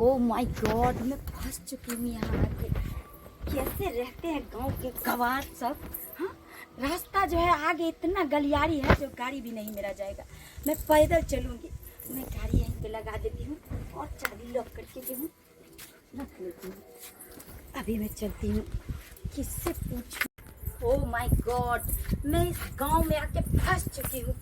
Oh my God, मैं फंस चुकी हूँ यहाँ आके। कैसे रहते हैं गांव के गवार सब। हाँ, रास्ता जो है आगे इतना गलियारी है जो गाड़ी भी नहीं मेरा जाएगा। मैं पैदल चलूंगी। मैं गाड़ी यहीं पे लगा देती हूँ और चाबी लॉक करके जो हूँ रख लेती हूँ। अभी मैं चलती हूँ, किससे पूछूं। ओह माय गॉड, मैं इस गांव में आके फंस चुकी हूँ।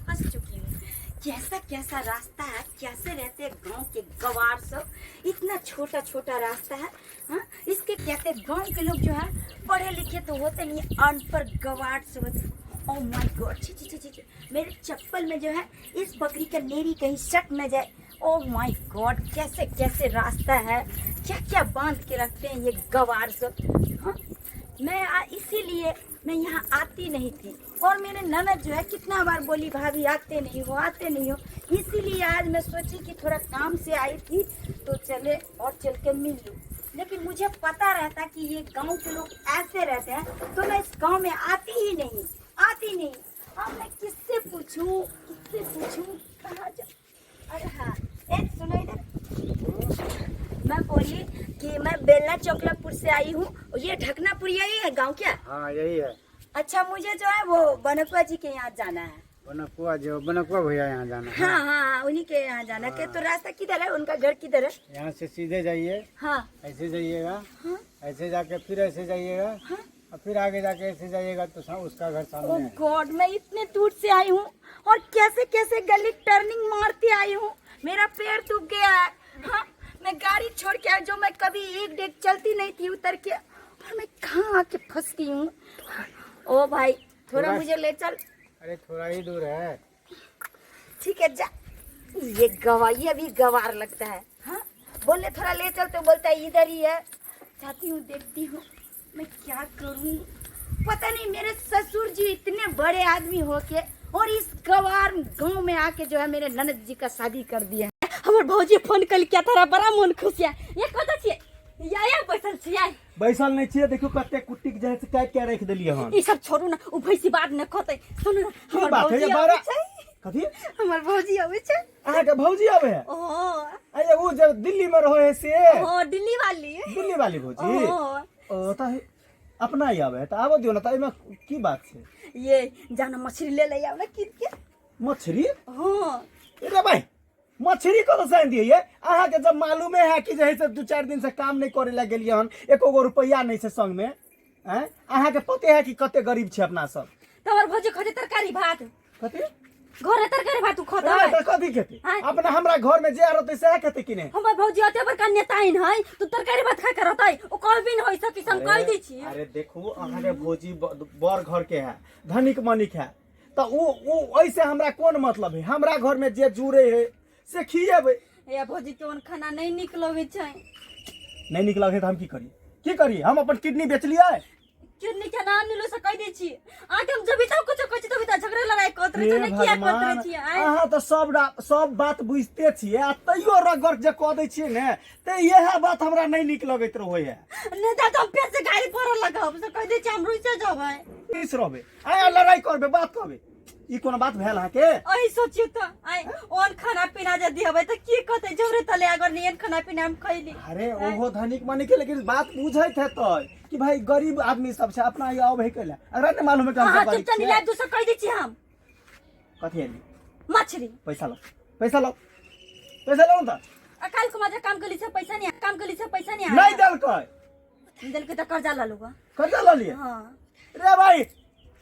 कैसा कैसा रास्ता है, कैसे रहते हैं गांव के गवार सब। इतना छोटा छोटा रास्ता है। हाँ, इसके कहते हैं गांव के लोग जो है पढ़े लिखे तो होते नहीं, अनपढ़ गवार सब होते। ओह माय गॉड, छी छी छी छी, मेरे चप्पल में जो है इस बकरी का नेरी कहीं सट न जाए। ओह माय गॉड, कैसे कैसे रास्ता है, क्या क्या बांध के रखते हैं ये गवार सब। हाँ, मैं इसीलिए मैं यहाँ आती नहीं थी। और मेरे ननद जो है कितना बार बोली भाभी आते नहीं हो। इसीलिए आज मैं सोची कि थोड़ा काम से आई थी तो चले और चल के मिल लूँ। लेकिन मुझे पता रहता कि ये गांव के लोग ऐसे रहते हैं तो मैं इस गांव में आती नहीं। अब मैं किससे पूछूं कहाँ जा। अरे हाँ, एक सुनो इधर। मैं बोली कि मैं बेलना चौकलापुर से आई हूँ। ये ढकनापुर यही है गांव क्या? हाँ यही है। अच्छा, मुझे जो है वो बनकुआ जी के यहाँ जाना है। बनकुआ भैया यहाँ जाना है। हाँ, उन्हीं के यहाँ जाना है। तो रास्ता किधर है, उनका घर किधर है? यहाँ से सीधे जाइए। हाँ, ऐसे जाइएगा। हाँ, ऐसे जाके फिर ऐसे जाइएगा। हाँ। और फिर आगे जाके ऐसे जाइएगा तो उसका घर सामने है। गॉड, मैं इतने दूर से आई हूँ और कैसे कैसे गली टर्निंग मारती आई हूँ। मेरा पैर दुख गया है। हाँ, मैं गाड़ी छोड़ के आई जो मैं कभी एक डेग चलती नहीं थी उतर के, और मैं कहाँ आके फंस गई हूँ। ओ भाई, थोड़ा मुझे ले चल। अरे थोड़ा ही दूर है। ठीक है, जा। ये गवाही भी गवार लगता है। हाँ, बोले थोड़ा ले चल तो बोलता है इधर ही है। जाती हूँ, देखती हूँ मैं क्या करूँ। पता नहीं, मेरे ससुर जी इतने बड़े आदमी होके और इस गवार गांव में आके जो है मेरे ननद जी का शादी कर दिया है। हमर भौजी फोन कल क्या तारा बड़ा मन खुश है। ये कत छिए या बैसल छिए? बैसल नहीं छिए, देखो कते कुट्टी के जैसे काट के रख देलिए हन। ई सब छोड़ू ना, उ भैसी बात न खतै। सुनू ना, की बात है ये बारा कथी? हमर भौजी आवे छै। अहाँ के भौजी आवे है? ओ, अरे वो जब दिल्ली में रहो है से? ओ, दिल्ली वाली भौजी। ओ त अपना ही आवे है त आबो दियो ना। त एमे की बात छै? ये जाना मछली ले आव ना कीन के। मछली? हां, अरे भाई, मछली को तो सान दिए ये। अहाँ के जब मालूम है कि जैसे 2-4 दिन से काम नहीं करे ला गेलिए हन, एको गो रुपया नहीं से संग में। हैं, अहाँ के पते है कि कते गरीब छै अपना सब। तोहर भौजी खते तरकारी भात। कथी? घरे तरकारी भात खाता अरे है। त कथी खेते? अपना हमरा घर में जे रहते से खेते कि नहीं? हमर भौजी अते बड़का नेताइन है, तू तरकारी भात खा के रहतै। ओ कल भी न होई सकी सम कह दै छी। अरे देखो, अहाँ के भौजी बड़ घर के है, धनिक मनिक है, तो वो ऐसे हमरा कौन मतलब है? हमरा घर में जे जुड़े है से खिएबे। ए भौजी के ओन खाना नहीं निक लगे छै। नहीं निक लगे तो हम की करिए? हम अपन किडनी बेच लिया है। किडनी के नाम निलो से कह दै छी। आके हम जब तक कुछ कहै छी तभी त झगड़ा लड़ाई करत रहे छै, किया करत रहे छी? अहाँ तो सब बात बुझते छिए, आ तैयो रगड़ जे कह दै छिए ने, ते यह बात हमरा नहीं निक लगैत रहे है। नहीं त हम पेट से गाड़ी पर लगाब से कह दै छी हम रुइसे जबै। किस रहबे? आया लड़ाई करबे, बात करबे। ई कोन बात भेल अहाँ के? ओही सोचियो त आई ओन खाना पीना जे दिहबै त की कहते जबरे तले अगर नियन खाना पीना हम खैली। अरे ओहो धनिक मनिक के, लेकिन बात बुझैत है तो कि भाई गरीब आदमी सब से अपना ये आवे केला। अगर नहीं मालूम है कि हम हां, सब गरीब चुपचाप मिला दूसरा कह दै छी हम। कथी है? मछली पैसा लो ना। अकाल को मजा काम कली से पैसा नहीं नहीं दल के त कर्जा ला लूगा। कर्जा ला लिए? हां, रे भाई,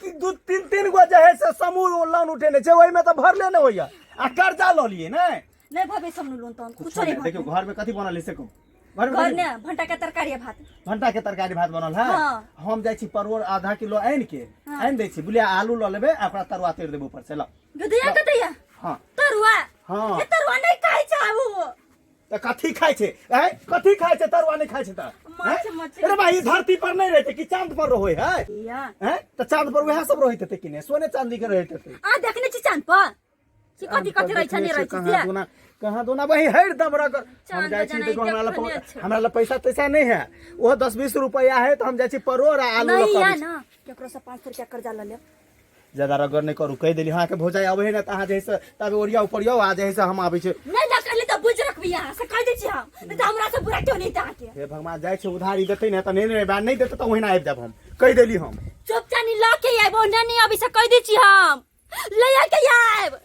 कि 2-3 गो जे है से समूह लोन उठेने छे, ओइ में तो भर लेने होइया। आ कर्जा लो लिए नहीं भाभी सब लोन तो कुछ नहीं। देखो घर में कथी बनल है से को? घर ने भंटा के तरकारी भात। भंटा के तरकारी भात बनल है। हाँ। हम जाई छी परवल आधा किलो आइन दै छी, बुलिया आलू ल लेबे, अपना तरुआ तेर देबे ऊपर से। लो गदैया हां तरुआ। हां, ए तरुआ नहीं खाइ चाहू त कथी खाइ छे? कथी खाइ छे? तरुआ नहीं खाइ छे त? मछली। अरे भाई, धरती पर नहीं रहते कि चांद पर रहोय है? या तो चांद पर वह सब रहते थे कि नहीं? सोने चांदी के रहते थे। आ देखने छी चांद पर कि कथी रह छै नहीं रह छै। कहाँ दोना भाई हरदम रगड़। हम जाई छी, देखो हमरा ला पैसा नहीं है। वो 10-20 रुपया है तो हम जाई छी परोर आलू नहीं रखब। या ना केकरो से 500 रुपया कर्जा ल ले। ज्यादा रगड़ नहीं करू, कह देली हाँ के भौजाई आवे है ना, त अहाँ जैसे तब ओरिया ऊपरिया आ जैसे हम आबै छै। नहीं ना कहली त बुजुर्ग भी यहाँ से कह दै छी हम नहीं तो हमरा से बुरा क्यों नहीं ताके हे भगवान जाय छै उधारी देतै ने त नहीं नहीं देतै त ओहिना आबि जाब हम कहि देली हम चुपचानी ला के आइबो नहीं अभी से कह दै छी हम ले आ के आइब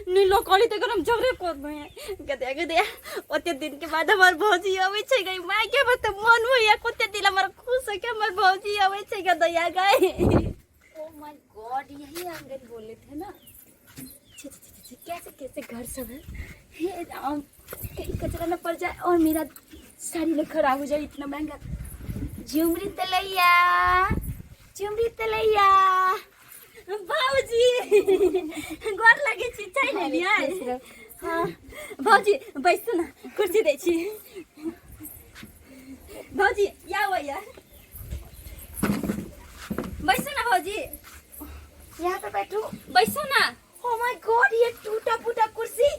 नहीं लो कॉली तो हम झगड़े कर भए गदे ओते दिन के बाद हमर भौजी आवे छै गई माय के बत मन होया कोते दिन हमर खुश है के हमर भौजी आवे छै गदया गई ओ माय गॉड यही अंगन बोले थे ना कैसे कैसे घर सब है हे राम कहीं कचरा न पड़ जाए और मेरा साड़ी न खराब हो जाए इतना महंगा झुमरी तलैया बाबूजी गोर लगे छी चाय ले लिया हां बाबूजी बैसू ना कुर्सी दै छी बाबूजी या बैसू ना बाबूजी यहाँ पे बैठू बैसू ना ओ माय गॉड ये टूटा फूटा कुर्सी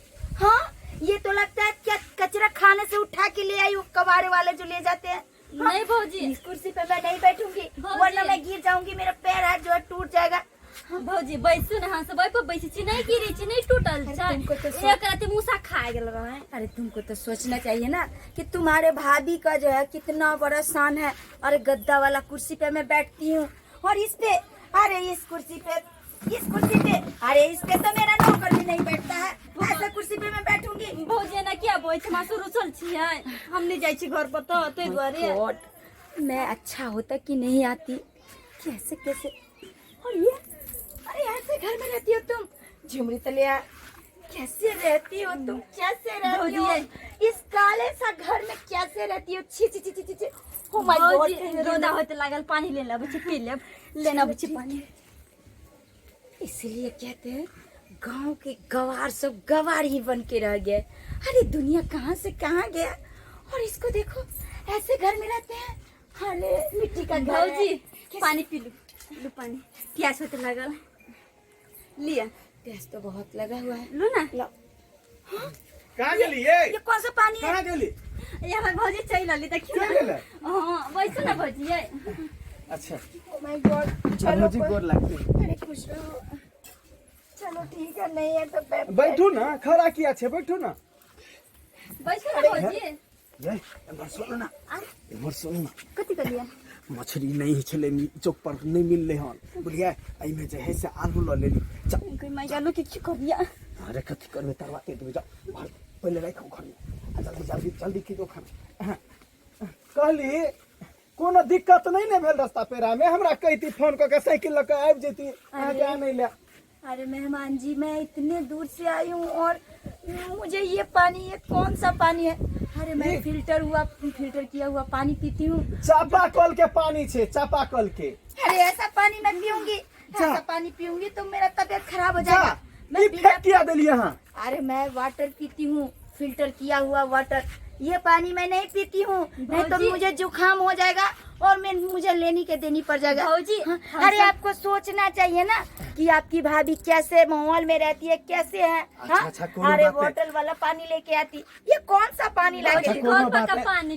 हाँ ये तो लगता है क्या कचरा खाने से उठा के ले आई वो कबाड़े वाले जो ले जाते हैं नहीं भौजी इस कुर्सी पे मैं नहीं बैठूंगी वरना मैं गिर जाऊंगी मेरा पैर हाथ जो है टूट जाएगा भौजी बैसू ना हाँ सब बैसी छी नहीं गिरी छी नहीं टूटल तुमको तो एक रात मूसा खा गेल रहा है अरे तुमको तो सोचना चाहिए ना कि तुम्हारे भाभी का जो है कितना बड़ा शान है अरे गद्दा वाला कुर्सी पे मैं बैठती हूँ और इस पे अरे इस कुर्सी पे अरे इस पे तो मेरा नौकर भी नहीं बैठता है ऐसा कुर्सी पे मैं बैठूंगी भौजी ना क्या बोल मासु रुसल छियै हम नहीं जाई छी घर पर तो ते द्वारे मैं अच्छा होता कि नहीं आती कैसे कैसे और ये अरे ऐसे घर में रहती हो तुम झुमरी तलिया कैसे रहती हो तुम कैसे रहती हो इस काले सा घर में कैसे रहती हो छी छी छी छी छी ओ माय गॉड रोदा होते लागल पानी ले ले बच्चे पी ले लेना बच्चे पानी इसलिए कहते हैं गांव के गवार सब गवार ही बन के रह गए अरे दुनिया कहाँ से कहाँ गया और इसको देखो ऐसे घर में रहते हैं अरे मिट्टी का घर जी पानी पी लो पानी प्यास होते लगा लिया प्यास तो बहुत लगा हुआ है लो ना लो कहाँ गेली ये कौन सा पानी है कहाँ गेली ये हमारे भौजी चाहिए ली देखिए हां वैसे ना भौजी है अच्छा ओ माय गॉड चलो भौजी गोर लगती अरे खुश रहो चलो ठीक है नहीं है तो बैठू ना खड़ा किया छे बैठू ना बैठो ना भौजी ये एमर सुनो ना कथी कर लिया मछली नहीं छले चौक पर नहीं मिल रहे हन बुझिए एहि में जे है से आलू ल लेली कोई मैं जानो कि कर दिया अरे कथी करबे तरवाते तू जा पहले राखो खाना जल्दी जल्दी जल्दी की दो खाना कहली कोनो दिक्कत नहीं ने भेल रास्ता पेरा में हमरा कहती फोन क के साइकिल ल के आबि जेती आ जा नहीं ले अरे मेहमान जी मैं इतने दूर से आई हूँ और मुझे ये पानी ये कौन सा पानी है अरे मैं फिल्टर किया हुआ पानी पीती हूँ चापाकल के पानी छे चापाकल के अरे ऐसा पानी मैं पीऊंगी ऐसा पानी पीऊंगी तो मेरा तबीयत खराब हो जाएगा मैं फेंक किया दिली यहाँ अरे मैं वाटर पीती हूँ फिल्टर किया हुआ वाटर ये पानी मैं नहीं पीती हूँ नहीं तो मुझे जुकाम हो जाएगा और मुझे लेनी के देनी पड़ जाएगा अरे आपको सोचना चाहिए ना कि आपकी भाभी कैसे माहौल में रहती है कैसे है अच्छा, अरे बोतल वाला पानी लेके आती ये कौन सा पानी लाके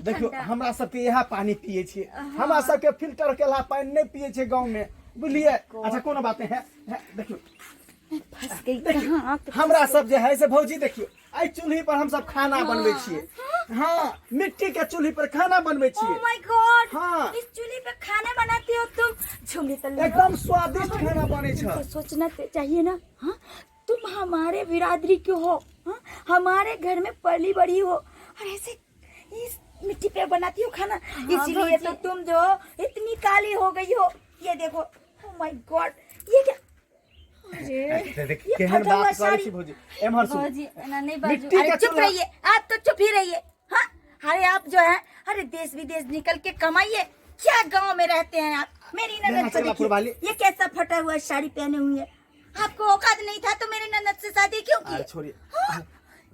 देखो हमरा सबके यहाँ पानी पिए छिए हमरा सबके फिल्टर केला पानी नहीं पिए छिए गांव में बुझलिए अच्छा कोनो बात है देखियो फंस गई हमरा सब जे है से भौजी देखियो आई चूल्ही पर हम सब खाना बनबै छिए हाँ मिट्टी के चूल्ही पर खाना बनबै छिए ओह माय गॉड हाँ इस चूल्ही पे खाने बनाती हो तुम झुमरी तलिया एकदम स्वादिष्ट खाना बने छ सोचना चाहिए ना हाँ तुम हमारे बिरादरी के हो हाँ हमारे घर में पली बड़ी हो और ऐसे इस मिट्टी पे बनाती हो खाना इसीलिए तो तुम जो इतनी काली हो गई हो ये देखो ओह माय गॉड ये क्या केहन बात करै छी भौजी एमहर सुन भौजी ना नहीं बाजू अरे चुप रहिए आप तो चुप ही रहिए हाँ अरे आप जो है अरे देश विदेश निकल के कमाइए क्या गांव में रहते हैं आप मेरी ननद को देखिए ये कैसा फटा हुआ साड़ी पहने हुई है आपको औकात नहीं था तो मेरी ननद से शादी क्यों की छोड़िए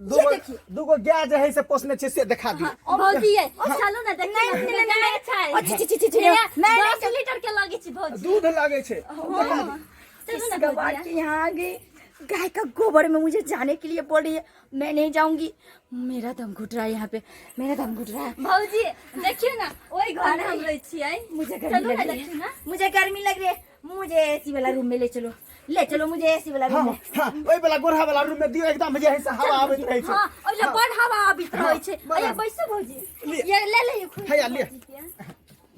दूगो गाय जे है से पोसने छे से दिखा दी भौजी है चलो ना देख नहीं अच्छा है मैं 10 लीटर के लागे छी भौजी दूध लागे छे इस गवार के यहाँ आ गई गाय का गोबर में मुझे जाने के लिए बोल रही है मैं नहीं जाऊंगी मेरा दम घुट रहा है यहाँ पे मेरा दम घुट रहा है भौजी देखिए ना वही घर में हम रही छी मुझे गर्मी लग रही है मुझे गर्मी लग रही है मुझे एसी वाला रूम में ले चलो ले चलो मुझे एसी वाला हाँ रूम में। हाँ ओइ वाला गोरहा वाला रूम में दियो एकदम जे है से हवा आबैत रहै छै। हाँ और ये बड़ हवा आबित रहै छै। बड़ अरे बैसो भौजी, ले। ये ले ले खुद। हैया ले।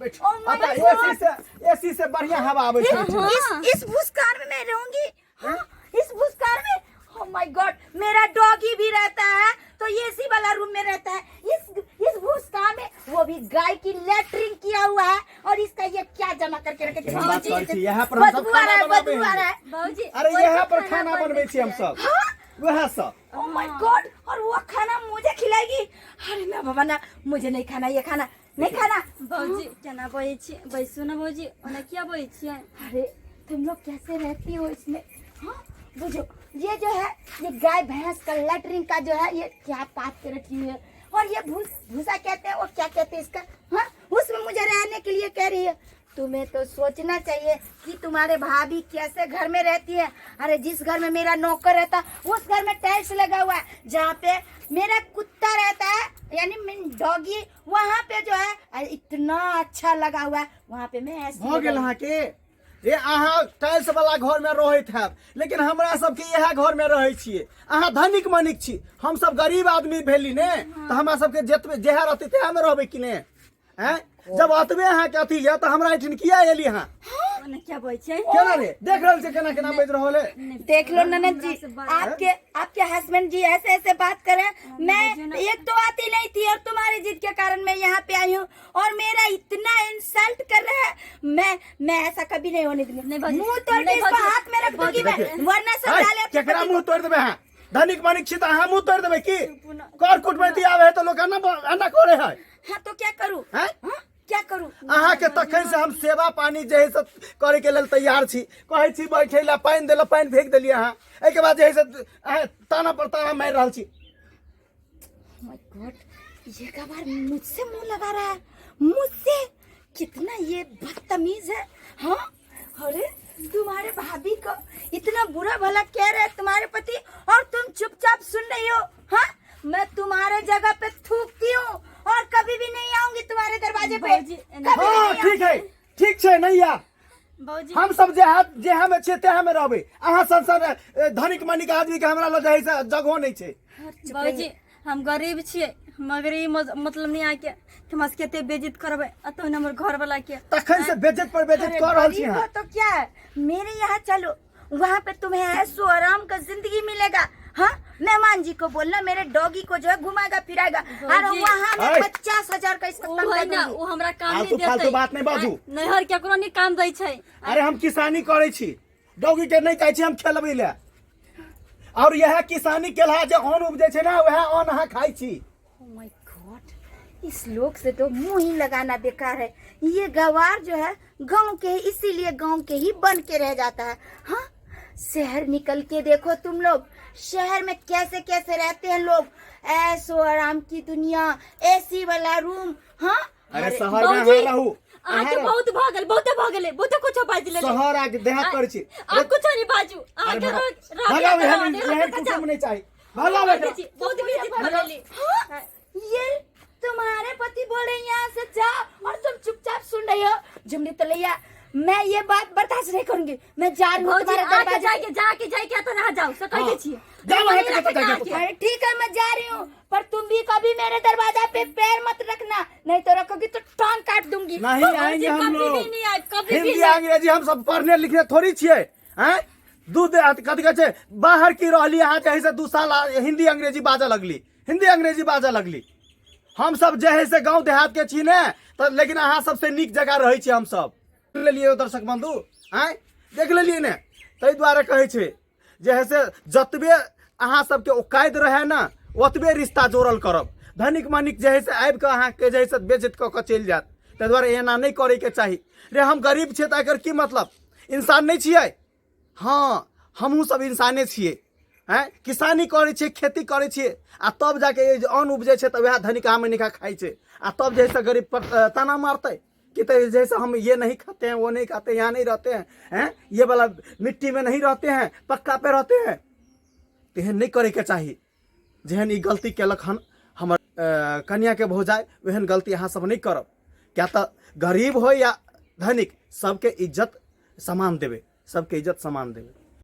बैठ। Oh my अब God! एसी से बढ़िया हवा आबै छै। इस भूसकार में मैं रहूंगी। हाँ, इस भूसकार में। Oh my God! मेरा डॉगी भी रहता है तो ये एसी वाला रूम में रहता है। इस भूसकार में वो भी गाय की लैट्रिन किया हुआ है और इसका ये क्या जमा करके रखे थे। हम बात करै छी यहाँ पर हम सब बदबू आ रहा है, खाना बदबू आ रहा है। भौजी अरे यहाँ पर खाना बनबै छी हम सब वह सब। Oh my God! और वो खाना मुझे खिलाएगी। अरे ना बाबा ना, मुझे नहीं खाना, ये खाना नहीं खाना। भौजी केना बोलै छी, बैसू ना भौजी, ओना किया बोलै छियै? अरे तुम लोग कैसे रहती हो इसमें? हाँ बुझो, ये जो है ये गाय भैंस का लैट्रिन का जो है ये क्या पात के रखी हुई है और ये भूसा कहते हैं, वो क्या कहते हैं इसका? हाँ, उसमें मुझे रहने के लिए कह रही है। तुम्हें तो सोचना चाहिए कि तुम्हारे भाभी कैसे घर में रहती है। अरे जिस घर में मेरा नौकर रहता उस घर में टाइल्स लगा हुआ है, जहाँ पे मेरा कुत्ता रहता है यानी डॉगी, वहाँ पे जो है इतना अच्छा लगा हुआ है, वहाँ पे मैं ऐसी भ गेल अहाँ के ये अहाँ टाइल्स वाला घर में रहैत हैब, लेकिन हमरा सबके यह घर में रहै छियै। अहाँ धनिक मनिक छी, हम सब गरीब आदमी भेली ने, तो हमरा सबके जतबे जेहा रहतै तेहा में रहबै कि ने? हैं जब अतबे अहाँ के अथी है तो हमरा एठिन किया एली अहाँ? ओना क्या बोलै छियै? केना रे देख रहल छै केना केना बैज रहल है? देख लो ननद जी, आपके हस्बैंड जी ऐसे ऐसे बात करें। मैं एक तो आती नहीं थी और तुम्हारी जिद के कारण मैं यहाँ पे आई हूँ और मेरा इतना इंसल्ट कर रहा है। मैं ऐसा कभी नहीं होने दूंगी। मुंह तोड़ के इसको हाथ में रख दूंगी मैं, वरना सब डाले अपने केकरा पति मुंह को। तोड़ देबे अहाँ? धनिक मनिक छी त अहाँ मुंह तोड़ देबे की? कर कुटमैती आवे है तो लोग अन्ना करे है। हाँ तो क्या करूँ? हैं? हाँ, क्या करूँ? अहाँ के तखन से हम सेवा पानी जे है से करे के लेल तैयार छी। कहै छी बैठे ला, पानी देला, पानी फेंक देलिए अहाँ। एहि के बाद जे है से अहाँ ताना पर ताना मार रहल छी। My God, ये कबार मुझसे मुंह लगा रहा है, मुझसे। कितना ये बदतमीज है। हाँ अरे तुम्हारे भाभी को इतना बुरा भला कह रहे हैं तुम्हारे पति और तुम चुपचाप सुन रही हो। हाँ मैं तुम्हारे जगह पे थूकती हूँ और कभी भी नहीं आऊंगी तुम्हारे दरवाजे पे। भौजी, कभी हाँ नहीं ठीक है, ठीक छै नैया। भौजी हम सब जेहा में छै तेहा में रहबै। अहाँ संसार धनिक मनिक आदमी के हमरा लग जे है से जगहो नहीं छै। भौजी हम गरीब छियै, मगर ई मतलब नहीं आके तुम केते बेइज्जत करबै, अतो हमर घर वाला के तखन से बेइज्जत पर बेइज्जत अरे कर रहल छी गरीब हो अहाँ। तो क्या है, मेरे यहाँ चलो, वहाँ पे तुम्हें ऐशो आराम का जिंदगी मिलेगा। हाँ मेहमान जी को बोलना मेरे डॉगी को जो है घुमाएगा फिराएगा और भौजी, वहाँ मैं अय। 50,000 का इसका ओ तनख्वाह है ना, दूंगी। ओ हमरा काम फालतू नहीं फालतू देतै। बात नहीं बाजू। नैहर केकरो नहीं काम दै छै। अरे हम किसानी करे छी, डॉगी के नहीं कहै छी हम खेलबै ले। और यह किसानी केलहा जे अन्न उपजे छै ना, वह अन्न अहाँ खाइ छी। Oh my God, इस लोग से तो मुंह ही लगाना बेकार है। ये गवार जो है गांव के, इसीलिए गांव के ही बन के रह जाता है। हाँ शहर निकल के देखो तुम लोग, शहर में कैसे कैसे रहते हैं लोग, ऐसो आराम की दुनिया, एसी वाला रूम। हाँ अरे शहर में भौजी, अहाँ रहू, अहाँ के अहाँ बहुत भगल, बहुते भगले, बहुते कुछ बाज ले। शहर आके देहात करै छी। आप कुछ नहीं बाजू, अहाँ के भगाओ एहन कुछ नहीं चाहिए। भगाओ बेटा। बहुत बेइज्जत भगली। हाँ, ये तुम्हारे पति बोल रहे हैं यहाँ से जा और तुम चुपचाप सुन रही हो। जुमनी तलैया, मैं ये बात बर्दाश्त नहीं करूंगी। मैं जा रही हूँ भौजी तुम्हारे आके दरवाजे पे। जाके तो ना जाओ, सकाई के छिए। जाओ वहाँ के बता जाके। अरे ठीक है मैं जा रही हूँ, पर तुम भी कभी मेरे दरवाजा पे पैर मत रखना, नहीं तो रखोगी तो टांग काट दूंगी। नहीं आएंगे हम कभी लोग। भी नहीं आए, कभी भी हिंदी नहीं। अंग्रेजी हम सब पढ़ने लिखने थोड़ी छियै। हैं दूध कथी कहै छै, बाहर की रहली अहाँ जे है से 2 साल हिंदी अंग्रेजी बाजऽ लगली, हिंदी अंग्रेजी बाजऽ लगली। हम सब जे है से गांव देहात के छी ने, तो लेकिन अहाँ सबसे नीक जगह रहै छी हम सब। ले लिए दर्शक बंधु, हैं देख लेलिए ने, ताहि दुआरे कहै छै जे है से जतबे अहाँ सबके औकात रहे ना, ओतबे रिश्ता जोड़ल करब। धनिक मनिक जे है से आबि कऽ अहाँके जे है से बेइज्जत कऽ कऽ चलि जायत। ताहि दुआरे एना नहीं करे के चाही। रे हम गरीब छियै तऽ एकर की मतलब, इंसान नहीं छियै? हाँ हमहूँ सब इंसाने छियै। हैं किसानी करे छियै, खेती करे छियै, आ तब जाके ये जे अन्न उपजे छै तऽ वएह धनिका मनिका खाइ छै, आ तब जे है से गरीब पर ताना मारतै कि तो जैसे हम ये नहीं खाते हैं, वो नहीं खाते, यहाँ नहीं रहते हैं, ये वाला मिट्टी में नहीं रहते हैं, पक्का पे रहते हैं। तेहन नहीं करे के चाहिए। जेहन ई गलती केलक हन हमर कन्या के भौजाई, वहन गलती अहाँ सब नहीं करब। क्या तो गरीब हो या धनिक, सबके इज्जत समान देवे, सबके इज्जत समान देवे।